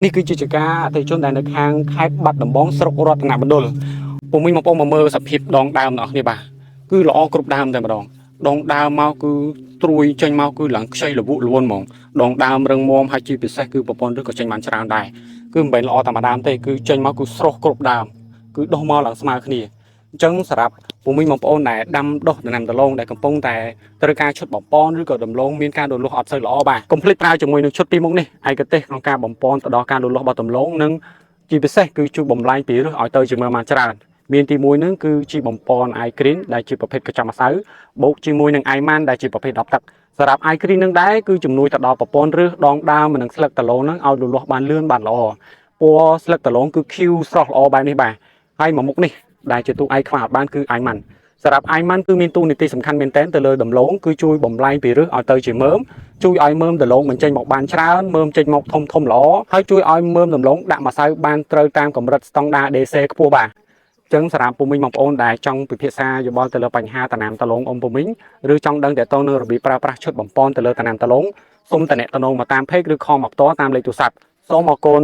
នេះគឺជាចការអតិជនដែលនៅខាងខេត្តបាត់ដំបងស្រុករតនបណ្ឌុលពុំវិញមកមកមើលសភាពដងដើមរបស់គ្នាបាទគឺល្អគ្រប់ដើមតែម្ដងដងដើមមកគឺត្រួយចេញមកគឺឡើងខ្ចីលវក់លួនហ្មងដងដើមរឹងមាំហើយជាពិសេសគឺប្រព័ន្ធឬក៏ចេញបានច្រើនដែរគឺមិនមែនល្អតែម្ដងទេគឺចេញមកគឺស្រស់គ្រប់ដើមគឺដុះមកឡើងស្មើគ្នាអញ្ចឹងសម្រាប់ពុំវិញបងប្អូនដែលដាំដុះដំណាំដលងដែលកំពុងតែត្រូវការឈុតបំពន់ឬក៏ដំឡូងមានការលូតលាស់អត់សូវល្អបាទកុំភ្លេចប្រើជាមួយនឹងឈុតពីរមុខនេះឯកទេសក្នុងការបំពន់ទៅដល់ការលូតលាស់របស់ដំឡូងនិងជាពិសេសគឺជួយបំលែងពីឫសឲ្យទៅជាមើមបានច្រើនមានទី1នឹងគឺជាបំពន់ i green ដែលជាប្រភេទកញ្ចប់ម្សៅបូកជាមួយនឹង i man ដែលជាប្រភេទ10ទឹកសម្រាប់ i green នឹងដែរគឺជំនួយទៅដល់ប្រព័ន្ធឫសដងដើមនិងស្លឹកដំឡូងនឹងឲ្យលូតលាស់បានលឿនបានល្អពណ៌ស្លឹកដំឡូងគឺខៀវស្រស់ល្អបែបនេះបាទហើយមួយមុខនេះដែលជាទូឯខ្វះអត់បានគឺ i man សម្រាប់ i man គឺមានតួនាទីសំខាន់មែនទែនទៅលើដំឡូងគឺជួយបំលែងពីឫសឲ្យទៅជាមើមជួយឲ្យមើមដំឡូងបញ្ចេញមកបានច្រើនមើមចេញមកធំល្អហើយជួយឲ្យមើមដំឡូងដាក់ម្សៅបានត្រូវតាមកម្រិតស្តង់ដារ DC ខ្ពស់បាទចឹងសម្រាប់ពុំវិញបងប្អូនដែលចង់ពិភាក្សាយោបល់ទៅលើបញ្ហាដំណាំដលងអ៊ំពុំវិញឬចង់ដឹងតើតើនៅរបៀបប្រើប្រាស់ឈុតបំពន់ទៅលើដំណាំដលងសូមតំណែងមកតាម page ឬខលមកផ្ទាល់តាមលេខទូរស័ព្ទសូមអរគុណ